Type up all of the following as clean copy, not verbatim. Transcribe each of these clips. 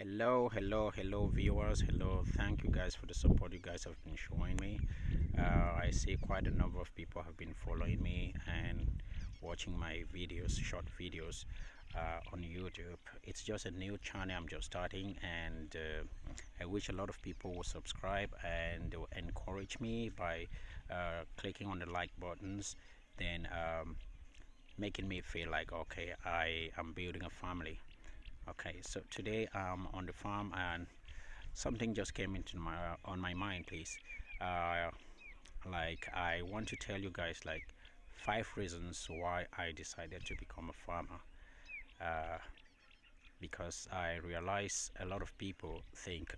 Hello, viewers. Hello, thank you guys for the support you guys have been showing me. I see quite a number of people have been following me and watching my videos, short videos on YouTube. It's just a new channel I'm just starting, and I wish a lot of people will subscribe and they will encourage me by clicking on the like buttons, then making me feel like okay, I am building a family. Okay, so today I'm on the farm and something just came into my on my mind, please. Uh, like I want to tell you guys like 5 reasons why I decided to become a farmer. Uh, because I realize a lot of people think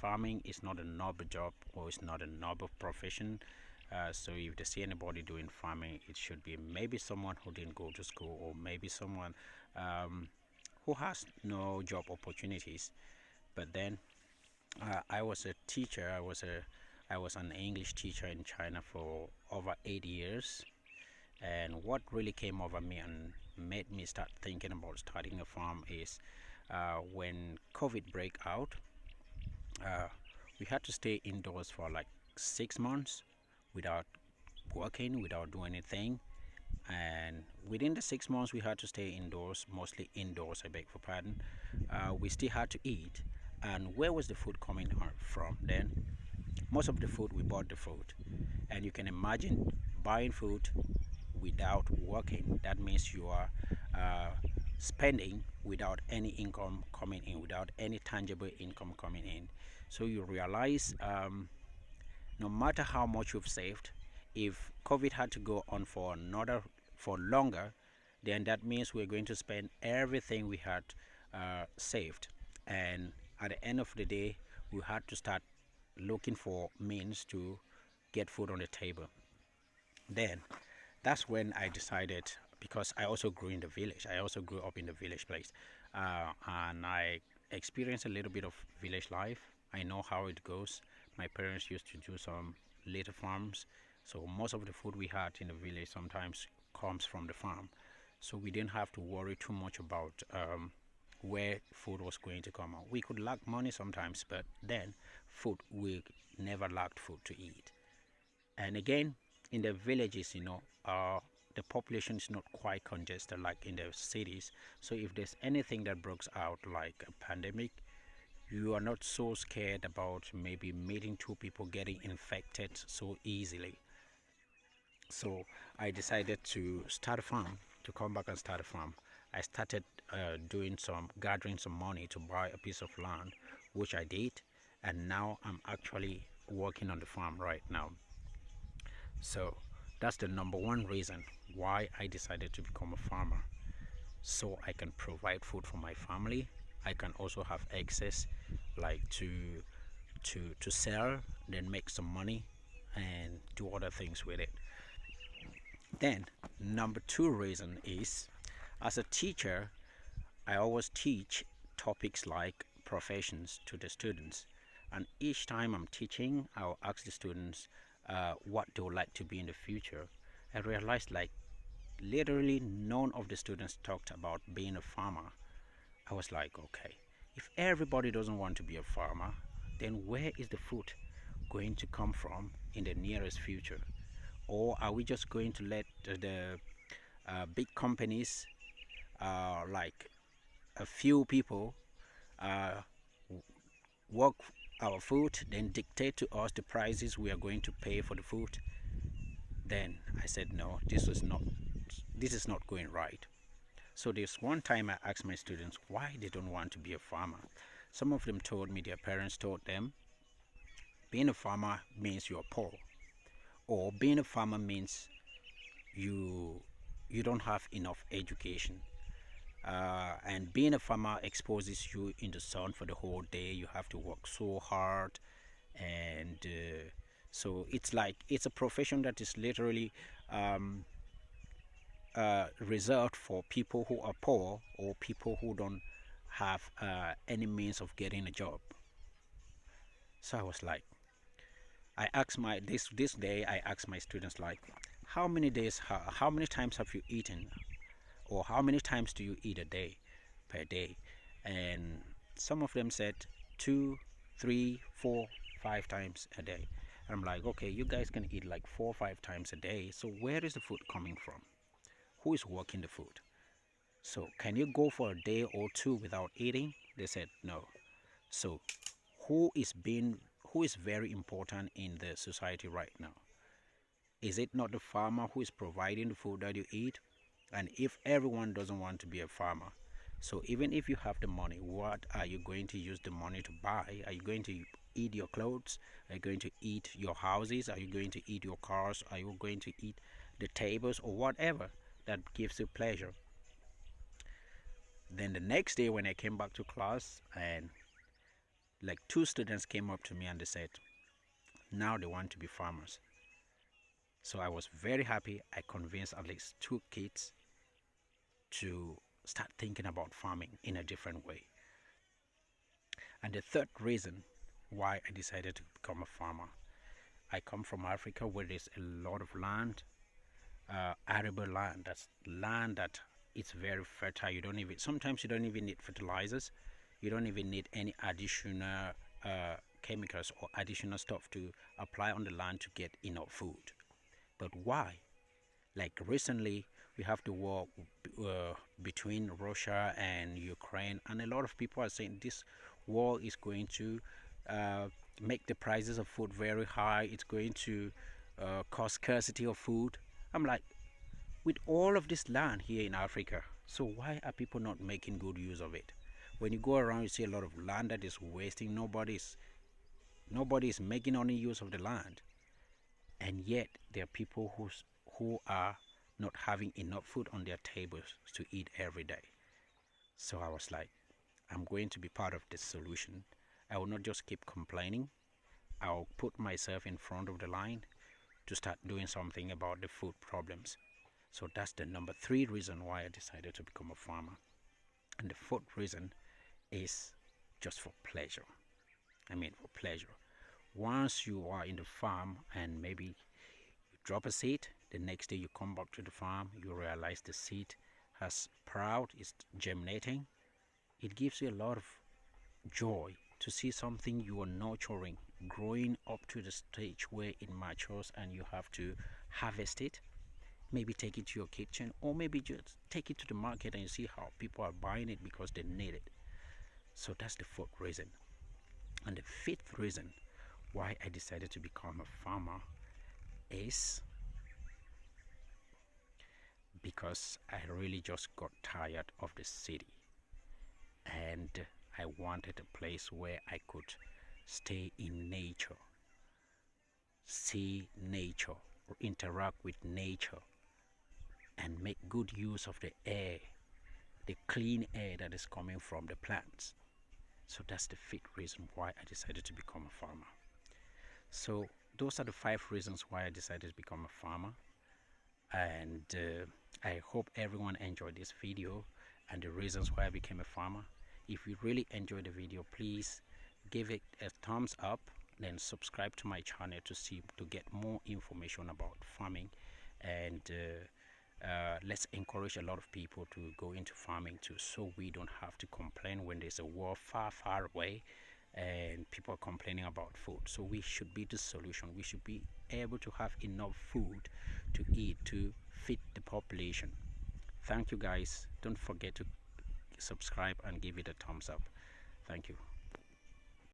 farming is not a noble job or it's not a noble profession. So if they see anybody doing farming, it should be maybe someone who didn't go to school or maybe someone um, who has no job opportunities. But then I was a teacher. I was an English teacher in China for over 8 years. And what really came over me and made me start thinking about starting a farm is when COVID break out, uh, we had to stay indoors for like 6 months without working, without doing anything. And within the 6 months, we had to stay indoors, mostly indoors. I beg for pardon. We still had to eat. And where was the food coming from then? Most of the food we bought the food, and you can imagine buying food without working. That means you are uh, spending without any income coming in, without any tangible income coming in. So you realize no matter how much you've saved, if COVID had to go on for longer, then that means we're going to spend everything we had saved, and at the end of the day, we had to start looking for means to get food on the table. Then that's when I decided, because I also grew in the village. I also grew up in the village place, and I experienced a little bit of village life. I know how it goes. My parents used to do some little farms, so most of the food we had in the village sometimes comes from the farm. So we didn't have to worry too much about where food was going to come out. We could lack money sometimes, but then food, we never lacked food to eat. And again, in the villages, the population is not quite congested like in the cities. So if there's anything that breaks out like a pandemic, you are not so scared about maybe meeting two people getting infected so easily. So I decided to start a farm, to come back and start a farm. I started gathering some money to buy a piece of land, which I did, and now I'm actually working on the farm right now. So that's the number one reason why I decided to become a farmer. So I can provide food for my family. I can also have excess, like to sell, then make some money and do other things with it. Then number two reason is, as a teacher, I always teach topics like professions to the students. And each time I'm teaching, I'll ask the students what they would like to be in the future. I realized like literally none of the students talked about being a farmer. I was like, okay, if everybody doesn't want to be a farmer, then where is the food going to come from in the nearest future? Or are we just going to let the big companies, like a few people, uh, work our food, then dictate to us the prices we are going to pay for the food? Then I said, no, this is not going right. So this one time I asked my students why they don't want to be a farmer. Some of them told me their parents told them being a farmer means you're poor, or being a farmer means you you don't have enough education. And being a farmer exposes you in the sun for the whole day. You have to work so hard, and so it's like it's a profession that is literally um, reserved for people who are poor or people who don't have any means of getting a job. So I was like, I asked my this day I asked my students like, how many times have you eaten, or how many times do you eat a day per day? And some of them said 2, 3, 4, 5 times a day. I'm like, okay, you guys can eat like 4 or 5 times a day, so where is the food coming from? Who is working the food? So can you go for a day or two without eating? They said no. So who is very important in the society right now? Is it not the farmer who is providing the food that you eat? And if everyone doesn't want to be a farmer, so even if you have the money, what are you going to use the money to buy? Are you going to eat your clothes? Are you going to eat your houses? Are you going to eat your cars? Are you going to eat the tables or whatever that gives you pleasure? Then the next day when I came back to class, and like two students came up to me and they said now they want to be farmers. So I was very happy. I convinced at least two kids to start thinking about farming in a different way. And the third reason why I decided to become a farmer, I come from Africa where there's a lot of land, arable land. That's land that it's very fertile. You don't even sometimes you don't even need fertilizers. You don't even need any additional chemicals or additional stuff to apply on the land to get enough food. But why? Like recently, we have the war between Russia and Ukraine, and a lot of people are saying this war is going to uh, make the prices of food very high. It's going to cause scarcity of food. I'm like, with all of this land here in Africa, so why are people not making good use of it? When you go around, you see a lot of land that is wasting. Nobody is making any use of the land, and yet there are people who are not having enough food on their tables to eat every day. So I was like, I'm going to be part of the solution. I will not just keep complaining. I'll put myself in front of the line to start doing something about the food problems. So that's the number three reason why I decided to become a farmer. And the fourth reason is just for pleasure. I mean, for pleasure. Once you are in the farm and maybe you drop a seed, the next day you come back to the farm, you realize the seed has sprouted, is germinating. It gives you a lot of joy to see something you are nurturing growing up to the stage where it matures and you have to harvest it, maybe take it to your kitchen, or maybe just take it to the market and you see how people are buying it because they need it. So that's the fourth reason. And the fifth reason why I decided to become a farmer is because I really just got tired of the city and I wanted a place where I could stay in nature, see nature, or interact with nature, and make good use of the air, the clean air that is coming from the plants. So that's the fifth reason why I decided to become a farmer. So those are the 5 reasons why I decided to become a farmer. And I hope everyone enjoyed this video and the reasons why I became a farmer. If you really enjoyed the video, please give it a thumbs up, then subscribe to my channel to get more information about farming, and let's encourage a lot of people to go into farming too, so we don't have to complain when there's a war far away and people are complaining about food. So we should be the solution. We should be able to have enough food to eat to feed the population. Thank you guys. Don't forget to subscribe and give it a thumbs up. Thank you.